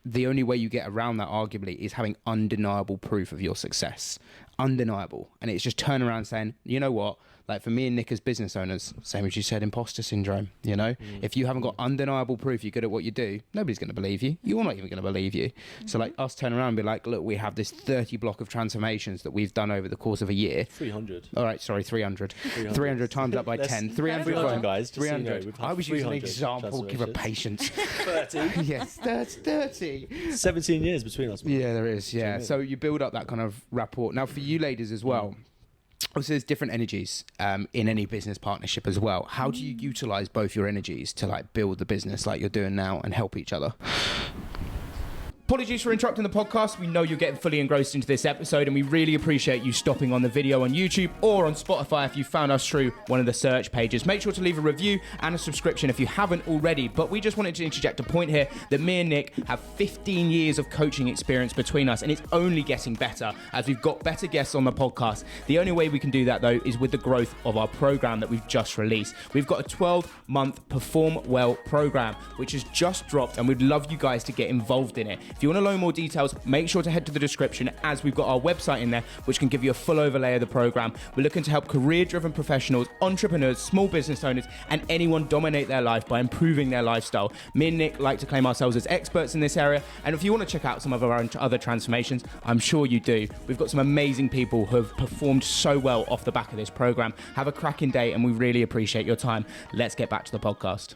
the only way you get around that, arguably, is having undeniable proof of your success. Undeniable. And it's just turn around saying, you know what? Like for me and Nick as business owners, same as you said, imposter syndrome, If you haven't got undeniable proof you're good at what you do, nobody's going to believe you. You're not even going to believe you. So like us turn around and be like, look, we have this 30 block of transformations that we've done over the course of a year. 300. All right, sorry, 300. 300 times up by 10. 300 guys. 300. I was using an example, give a patience. 30. Yes, 30. 17 years between us. Yeah, there is, yeah. So you build up that kind of rapport. Now for you ladies as well, obviously there's different energies in any business partnership as well. How do you utilize both your energies to like build the business like you're doing now and help each other? Apologies for interrupting the podcast. We know you're getting fully engrossed into this episode, and we really appreciate you stopping on the video on YouTube or on Spotify if you found us through one of the search pages. Make sure to leave a review and a subscription if you haven't already. But we just wanted to interject a point here that me and Nick have 15 years of coaching experience between us, and it's only getting better as we've got better guests on the podcast. The only way we can do that, though, is with the growth of our program that we've just released. We've got a 12-month PerformWell program, which has just dropped, and we'd love you guys to get involved in it. If you want to learn more details, make sure to head to the description, as we've got our website in there, which can give you a full overlay of the program. We're looking to help career-driven professionals, entrepreneurs, small business owners, and anyone dominate their life by improving their lifestyle. Me and Nick like to claim ourselves as experts in this area, and if you want to check out some of our other transformations, I'm sure you do. We've got some amazing people who have performed so well off the back of this program. Have a cracking day, and we really appreciate your time. Let's get back to the podcast.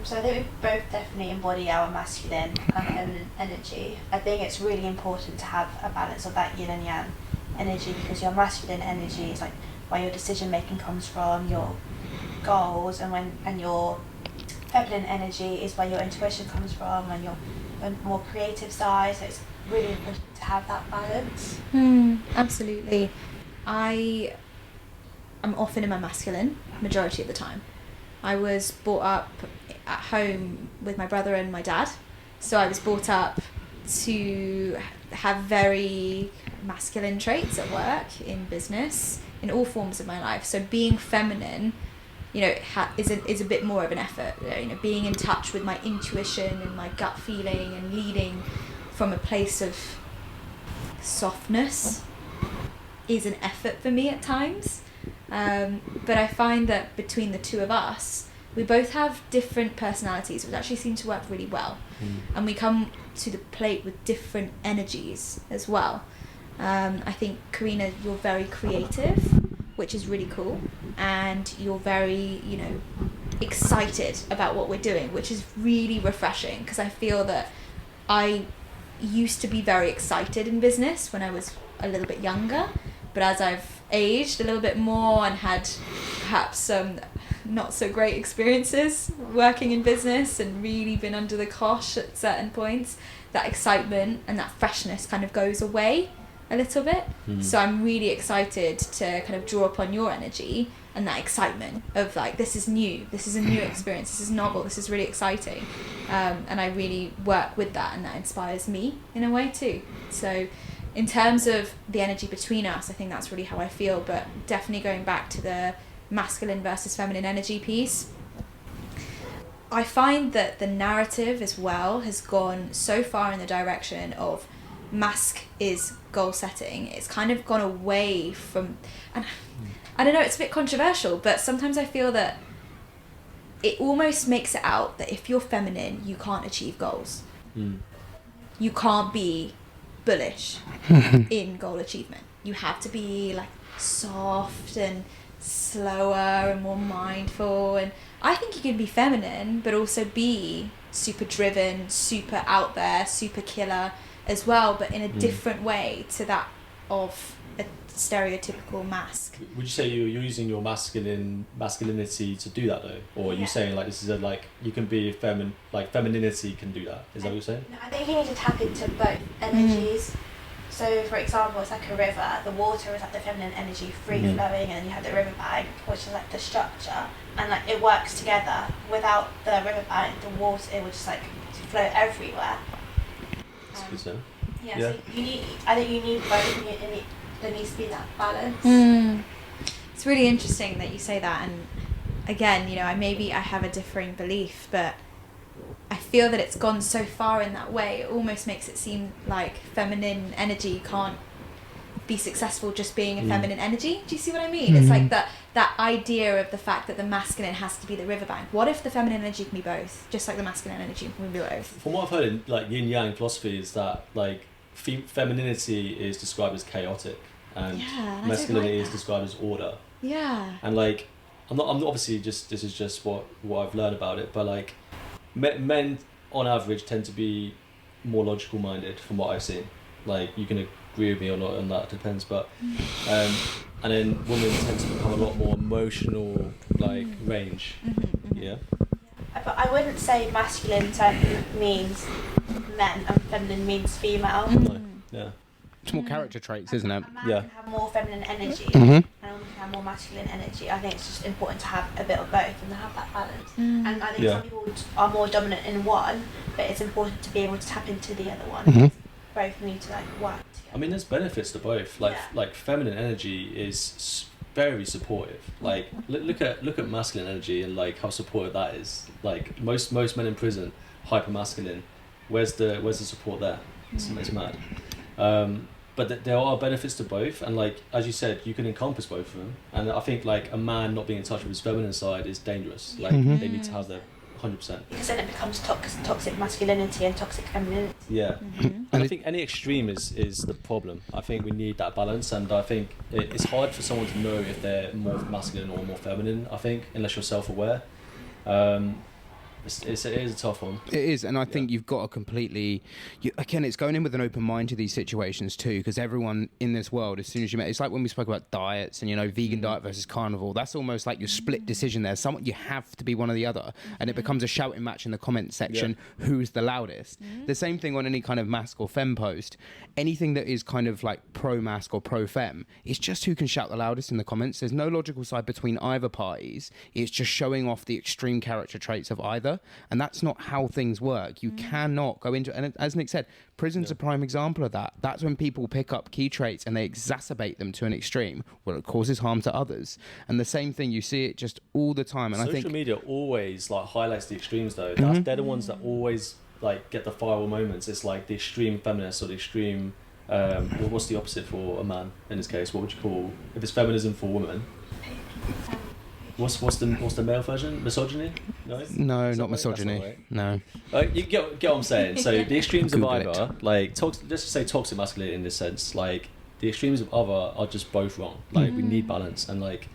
So I think we both definitely embody our masculine and feminine energy. I think it's really important to have a balance of that yin and yang energy, because your masculine energy is like where your decision making comes from, your goals, and your feminine energy is where your intuition comes from, and your more creative side. So it's really important to have that balance. Absolutely. I'm often in my masculine majority of the time. I was brought up at home with my brother and my dad, so I was brought up to have very masculine traits at work, in business, in all forms of my life. So being feminine, you know, is a bit more of an effort. You know, being in touch with my intuition and my gut feeling and leading from a place of softness is an effort for me at times. But I find that between the two of us, we both have different personalities, which actually seem to work really well. And we come to the plate with different energies as well. I think, Kareena, you're very creative, which is really cool. And you're very, you know, excited about what we're doing, which is really refreshing, because I feel that I used to be very excited in business when I was a little bit younger. But as I've aged a little bit more and had perhaps some not so great experiences working in business and really been under the cosh at certain points, that excitement and that freshness kind of goes away a little bit. So I'm really excited to kind of draw upon your energy and that excitement of like, this is new, this is a new experience, this is novel, this is really exciting. And I really work with that, and that inspires me in a way too. So in terms of the energy between us, I think that's really how I feel. But definitely going back to the masculine versus feminine energy piece, I find that the narrative as well has gone so far in the direction of mask is goal setting. It's kind of gone away from, and I don't know, it's a bit controversial, but sometimes I feel that it almost makes it out that if you're feminine, you can't achieve goals. You can't be bullish in goal achievement. You have to be like soft and slower and more mindful. And I think you can be feminine but also be super driven, super out there, super killer as well, but in a different way to that of a stereotypical mask. Would you say you're using your masculinity to do that though, or are you saying like this is a like you can be femininity can do that? Is that what you're saying? No, I think you need to tap into both energies. So for example, it's like a river. The water is like the feminine energy, free flowing, and then you have the riverbank, which is like the structure, and like it works together. Without the riverbank, the water, it would just like flow everywhere. That's good to know. Yeah. So I think you need both. There needs to be that balance. It's really interesting that you say that, and again, you know, I have a differing belief, but I feel that it's gone so far in that way. It almost makes it seem like feminine energy can't be successful just being a feminine energy. Do you see what I mean? It's like that idea of the fact that the masculine has to be the riverbank. What if the feminine energy can be both, just like the masculine energy can be both? From what I've heard in like yin yang philosophy is that like femininity is described as chaotic and masculinity is described as order. Yeah. And like I'm obviously this is just what I've learned about it, but like men on average tend to be more logical minded from what I've seen. Like you can agree with me or not on that, depends, but and then women tend to become a lot more emotional, like range. Yeah. But I wouldn't say masculine means men and feminine means female. No. Yeah. It's more character traits, isn't it? A man can have more feminine energy and a woman can have more masculine energy. I think it's just important to have a bit of both and to have that balance. And I think some people are more dominant in one, but it's important to be able to tap into the other one. Both need to like work together. I mean, there's benefits to both. Like feminine energy is very supportive. Like look at masculine energy and like how supportive that is. Like most men in prison, hyper masculine. Where's the support there? It's mad. But there are benefits to both, and like as you said, you can encompass both of them. And I think like a man not being in touch with his feminine side is dangerous. Like they need to have their 100%. Because then it becomes toxic masculinity and toxic femininity. Yeah. And I think any extreme is the problem. I think we need that balance, and I think it's hard for someone to know if they're more masculine or more feminine, I think, unless you're self-aware. it is a tough one. It is, and I think you've got to completely. Again, it's going in with an open mind to these situations too, because everyone in this world, as soon as you met, it's like when we spoke about diets and vegan diet versus carnivore. That's almost like your split decision there. Someone you have to be one or the other, and it becomes a shouting match in the comment section. Yeah. Who's the loudest? The same thing on any kind of mask or femme post. Anything that is kind of like pro mask or pro femme, it's just who can shout the loudest in the comments. There's no logical side between either parties. It's just showing off the extreme character traits of either. And that's not how things work. You cannot go into, and as Nick said, prison's a prime example of that. That's when people pick up key traits and they exacerbate them to an extreme. Well, it causes harm to others. And the same thing, you see it just all the time. And social media always like highlights the extremes though. They're the ones that always like get the viral moments. It's like the extreme feminist or the extreme, what's the opposite for a man in this case? What would you call, if it's feminism for women? What's the male version? Misogyny? No, not misogyny. Right? No. You get what I'm saying. So the extremes of either, like let's just say toxic masculinity in this sense, like the extremes of other are just both wrong. Like we need balance, and like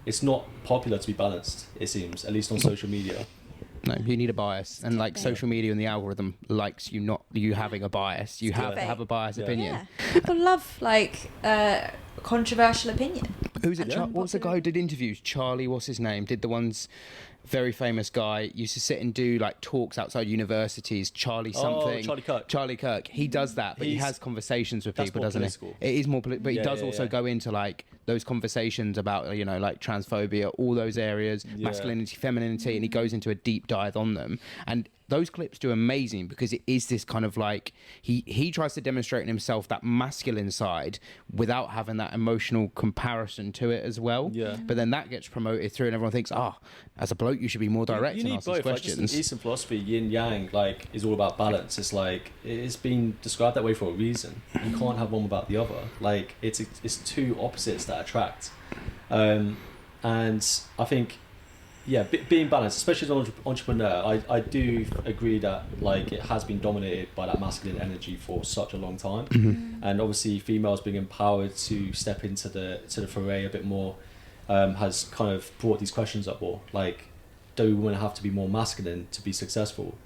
it's not popular to be balanced. It seems, at least on social media. No, you need a bias, and like social media and the algorithm likes you having a bias. You have to have a biased opinion. Yeah. People love like controversial opinion. Who's it? What's the guy who did interviews? Charlie, what's his name? Did the ones. Very famous guy, used to sit and do like talks outside universities. Charlie Kirk. He does that, but he has conversations with people, doesn't he? It is more political, but he does also go into like those conversations about like transphobia, all those areas, masculinity, femininity, and he goes into a deep dive on them. And those clips do amazing because it is this kind of like he tries to demonstrate in himself that masculine side without having that emotional comparison to it as well. Yeah. But then that gets promoted through, and everyone thinks, as a bloke, you should be more direct and ask these questions. Like, Eastern philosophy, yin yang, like is all about balance. It's like it's been described that way for a reason. You can't have one without the other. Like it's two opposites that attract, and I think. Yeah, being balanced, especially as an entrepreneur, I do agree that like it has been dominated by that masculine energy for such a long time, and obviously females being empowered to step into the foray a bit more has kind of brought these questions up. Or like, do women have to be more masculine to be successful?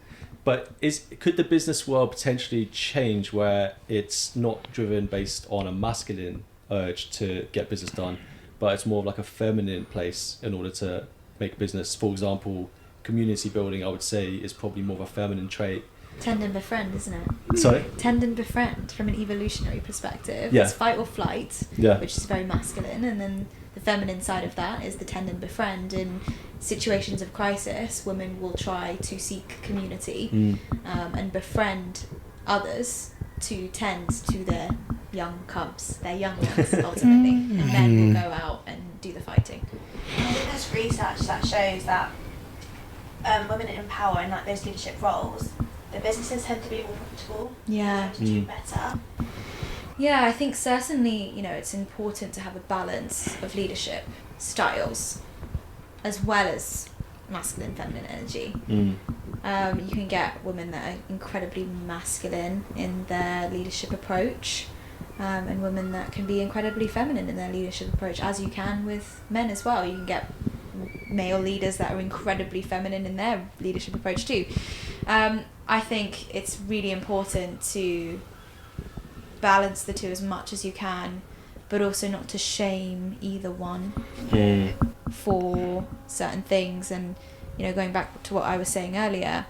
But could the business world potentially change where it's not driven based on a masculine urge to get business done, but it's more of like a feminine place in order to make business? For example, community building, I would say, is probably more of a feminine trait. Tend and befriend, isn't it? Sorry? Tend and befriend from an evolutionary perspective. Yeah. It's fight or flight, which is very masculine, and then the feminine side of that is the tend and befriend. In situations of crisis, women will try to seek community and befriend others to tend to their young cubs, their young ones ultimately, and men will go out and do the fighting. I think there's research that shows that women in power in like those leadership roles, the businesses tend to be more profitable. To do better. Yeah, I think certainly it's important to have a balance of leadership styles, as well as masculine, feminine energy. You can get women that are incredibly masculine in their leadership approach. And women that can be incredibly feminine in their leadership approach, as you can with men as well. You can get male leaders that are incredibly feminine in their leadership approach too. I think it's really important to balance the two as much as you can, but also not to shame either one for certain things. And going back to what I was saying earlier,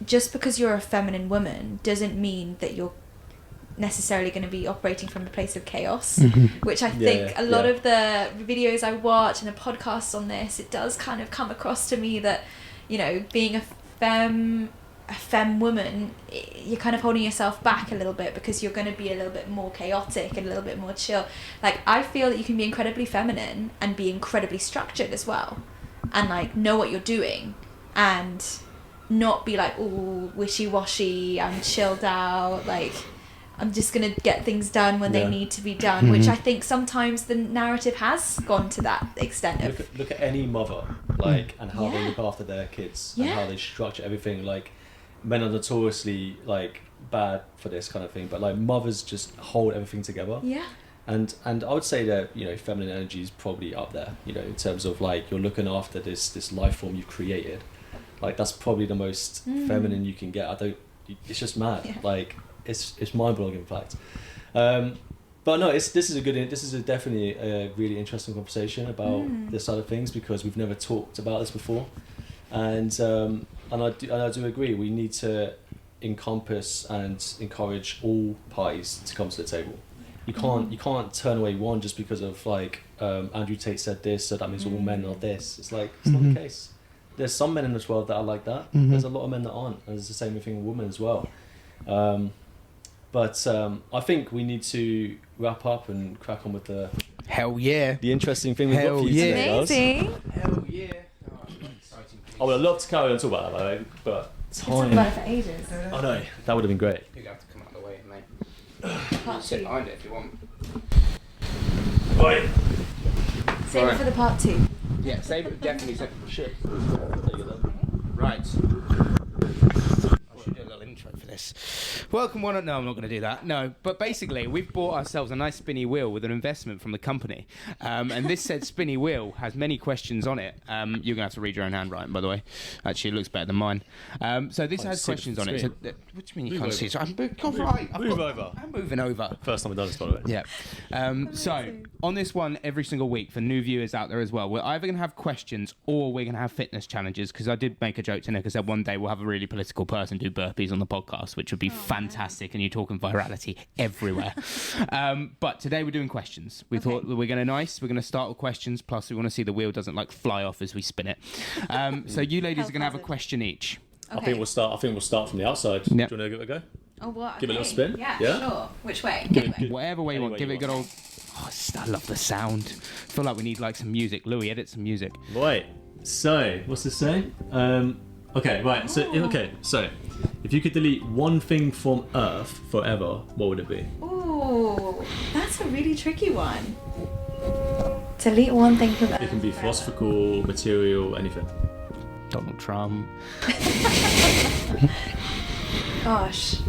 just because you're a feminine woman doesn't mean that you're necessarily going to be operating from a place of chaos, which I think a lot of the videos I watch and the podcasts on this, it does kind of come across to me that being a femme woman, you're kind of holding yourself back a little bit because you're going to be a little bit more chaotic and a little bit more chill. Like, I feel that you can be incredibly feminine and be incredibly structured as well, and like know what you're doing and not be like, ooh, wishy-washy, I'm chilled out, like I'm just going to get things done when they need to be done, which I think sometimes the narrative has gone to that extent. Look at any mother, like, and how they look after their kids and how they structure everything. Like, men are notoriously, like, bad for this kind of thing, but, like, mothers just hold everything together. Yeah. And I would say that, feminine energy is probably up there, in terms of, like, you're looking after this life form you've created. Like that's probably the most feminine you can get. It's just mad. Yeah. Like it's mind-blowing, in fact. But no, this is definitely a really interesting conversation about this side of things, because we've never talked about this before, and I do agree. We need to encompass and encourage all parties to come to the table. You can't turn away one just because of like Andrew Tate said this, so that means all men are this. It's like it's not the case. There's some men in this world that are like that. There's a lot of men that aren't, and it's the same thing with women as well. But I think we need to wrap up and crack on with the interesting thing we've got for you today, guys. Amazing. Hell yeah. I would love to carry on talk about that, by the way, but It's talked about it for ages. I know, that would have been great. You're going to have to come out of the way, mate. Part Sit two. behind it if you want. Right. Save it for the part 2. Yeah, save it. Definitely save it. Shit. Right. I should do a little intro for this. Welcome one. No, I'm not going to do that. No, but basically, we've bought ourselves a nice spinny wheel with an investment from the company, and this said spinny wheel has many questions on it. You're going to have to read your own handwriting, by the way. Actually, it looks better than mine. So this has questions on it. So, what do you mean you can't see it? So I'm moving over. First time we've done this, by the way. Yeah. So on this one, every single week for new viewers out there as well, we're either going to have questions or we're going to have fitness challenges, because I did make a joke to Nick. I said one day we'll have a really political person do burpees on the podcast, which would be fantastic, and you're talking virality everywhere. But today we're doing questions. We thought we're going to start with questions, plus we want to see the wheel doesn't like fly off as we spin it. So you ladies are going to have a question each. I think we'll start from the outside. Yep. Do you want to give it a go? Oh, what? Give it a little spin? Yeah, Yeah? sure. Which way? Whatever way you want. Any way Give you it a good old... Oh, I love the sound. I feel like we need like some music. Louis, edit some music. Right. So, what's this say? Okay, right. So if you could delete one thing from Earth forever, what would it be? Ooh, that's a really tricky one. Delete one thing from Earth. It can be forever. philosophical, material, anything. Donald Trump. Gosh.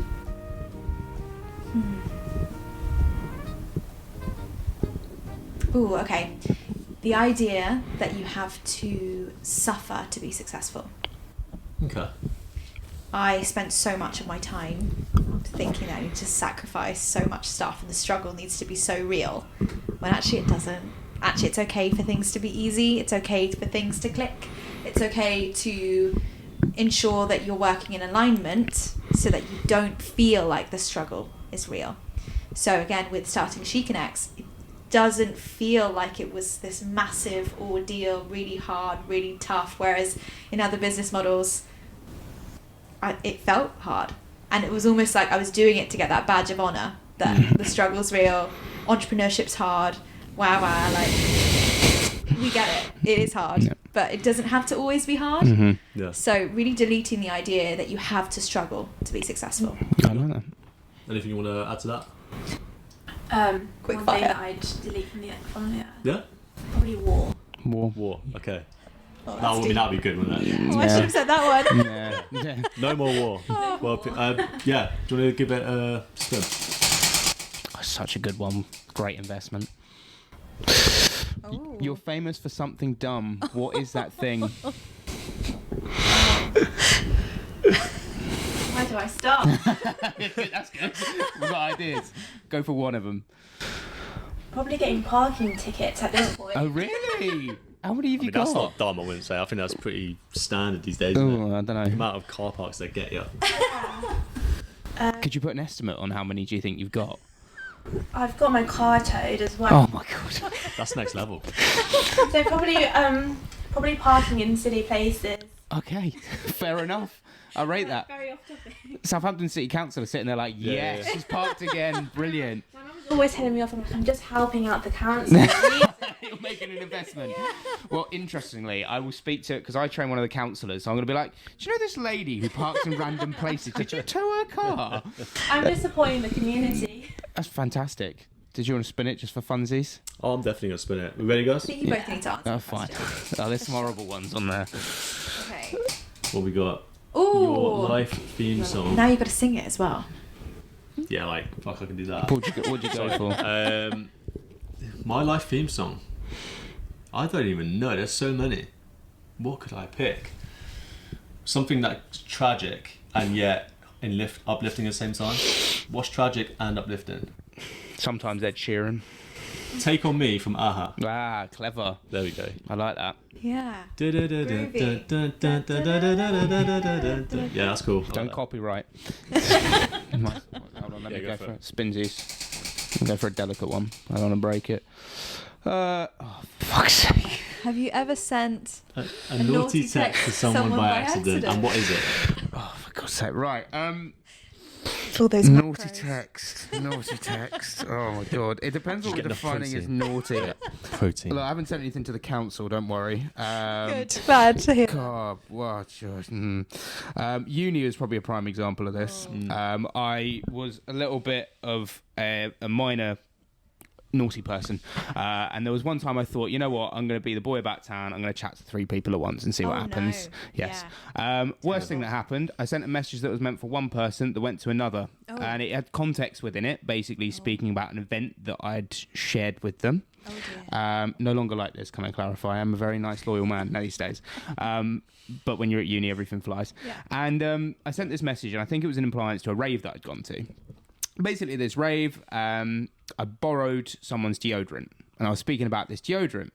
Ooh, okay. The idea that you have to suffer to be successful. Okay. I spent so much of my time thinking that I need to sacrifice so much stuff and the struggle needs to be so real, when actually it doesn't. Actually, it's okay for things to be easy. It's okay for things to click. It's okay to ensure that you're working in alignment so that you don't feel like the struggle is real. So again, with starting She Connects, it doesn't feel like it was this massive ordeal, really hard, really tough, whereas in other business models, it felt hard. And it was almost like I was doing it to get that badge of honour, that the struggle's real, entrepreneurship's hard, wow, like, we get it, it is hard, but it doesn't have to always be hard. Yeah. So really deleting the idea that you have to struggle to be successful. I know that. Anything you want to add to that? Quick one fire. thing that I'd delete from the Yeah? probably war. War. Okay. Oh, That'd be good, wouldn't it? I should have said that one. Yeah. No more war. Well, yeah. Do you want to give it a spin? Oh, such a good one. Great investment. Oh. You're famous for something dumb. What is that thing? Where do I start? That's good. We've got ideas. Go for one of them. Probably getting parking tickets at this point. Oh, really? How many have you That's got? not dumb, I wouldn't say. I think that's pretty standard these days, isn't Oh, it? I don't The know. amount of car parks they get you. Could you put an estimate on how many do you think you've got? I've got my car towed as well. Oh my god. That's next level. So probably parking in silly places. Okay, fair enough. I rate that. Very off topic. Southampton City Council are sitting there like, Yeah, yes, yeah. she's parked again. Brilliant. My mum was always telling me off. I'm just helping out the council. You're making an investment. Well, interestingly, I will speak to, because I train one of the counsellors, so I'm going to be like, do you know this lady who parks in random places? Did you tow her car? I'm just supporting the community. That's fantastic. Did you want to spin it just for funsies? Oh, I'm definitely going to spin it. We ready, guys? I think you both need to answer. Oh, the fine. question. Oh, there's some horrible ones on there. Okay. What we got? Your Ooh. life theme song. Now you've got to sing it as well. Yeah, like, fuck, I can do that. What'd you go for? My life theme song. I don't even know. There's so many. What could I pick? something that's tragic and yet uplifting at the same time. What's tragic and uplifting? Sometimes Ed Sheeran. Take On Me from Aha. Ah, clever. There we go. I like that. Yeah. Yeah, that's cool. Don't copyright. Hold on, let me go for it. Spinsies. I'll go for a delicate one. I don't want to break it. Oh, fuck's sake. Have you ever sent a naughty text to someone by accident? And what is it? Oh, for God's sake. Right. All those naughty macros. text. Oh my God. It depends what we're defining as naughty. Protein. Look, I haven't sent anything to the council, don't worry. Good. Glad to hear. God, what? Uni is probably a prime example of this. I was a little bit of a minor naughty person, and there was one time I thought, you know what, I'm going to be the boy about town, I'm going to chat to 3 people at once and see what happens. Yes. Worst thing that happened, I sent a message that was meant for one person that went to another, and it had context within it, basically speaking about an event that I'd shared with them. No longer like this, can I clarify? I'm a very nice, loyal man these days. But when you're at uni, everything flies. And I sent this message, and I think it was in compliance to a rave that I'd gone to. Basically, this rave, I borrowed someone's deodorant, and I was speaking about this deodorant.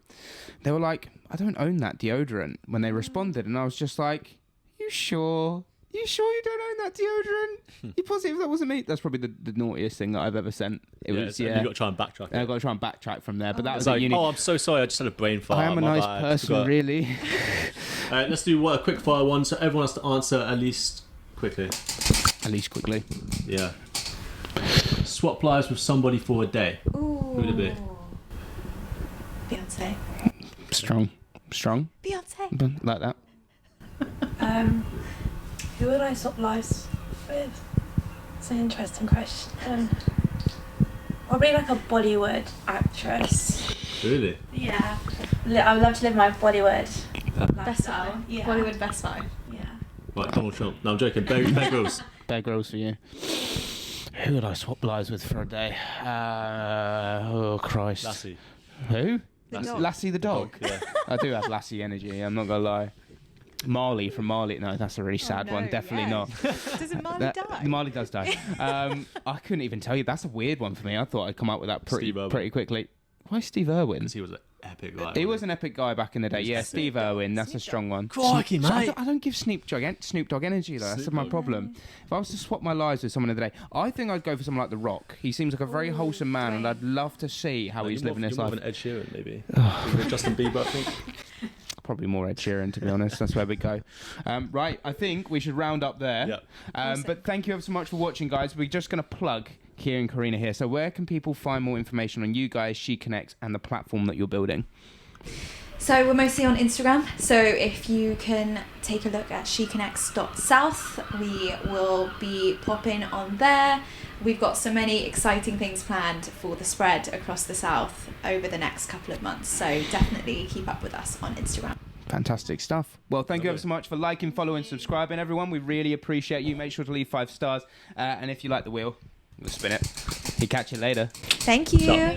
They were like, I don't own that deodorant, when they responded, and I was just like, you sure? You sure you don't own that deodorant? You positive that wasn't me? That's probably the naughtiest thing that I've ever sent. It was, You've got to try and backtrack. I've got to try and backtrack from there, but that was like, uni. oh, I'm so sorry, I just had a brain fart. I am a nice person, really. Let's do a quick fire one, so everyone has to answer at least quickly. At least quickly. Yeah. Swap lives with somebody for a day. Ooh. Who would it be? Beyonce. Strong. Beyonce. Like that. Who would I swap lives with? It's an interesting question. Probably like a Bollywood actress. Really? Yeah. I would love to live my Bollywood Lifestyle. lifestyle. Yeah. Bollywood best vibe. Yeah. Right, Donald Trump. No, I'm joking. Bear Grylls. Bear Grylls for you. Who would I swap lives with for a day? Oh, Christ. Lassie. Who? dog. Lassie the dog. Yeah. I do have Lassie energy, I'm not going to lie. Marley from Marley. No, that's a really sad one. Definitely not. Doesn't Marley die? Marley does die. I couldn't even tell you. That's a weird one for me. I thought I'd come up with that pretty quickly. Why Steve Irwin? Because he was an epic guy. He was an epic guy back in the day. Yeah, Steve Irwin. That's a strong one. Crikey, mate. I don't give Snoop Dogg energy, though. That's my problem. If I was to swap my lives with someone in the day, I think I'd go for someone like The Rock. He seems like a very wholesome man, and I'd love to see how he's living his life. More of an Ed Sheeran, maybe. Justin Bieber, I think. Probably more Ed Sheeran, to be honest. That's where we go. Right, I think we should round up there. Yep. But thank you ever so much for watching, guys. We're just going to plug Keeya and Kareena here. So where can people find more information on you guys, She Connects, and the platform that you're building? So we're mostly on Instagram. So if you can take a look at sheconnects.south, we will be popping on there. We've got so many exciting things planned for the spread across the South over the next couple of months. So definitely keep up with us on Instagram. Fantastic stuff. Well, thank you ever so much for liking, following, subscribing, everyone. We really appreciate you. Make sure to leave 5 stars. And if you like the wheel, we'll spin it. We'll catch you later. Thank you. Ciao.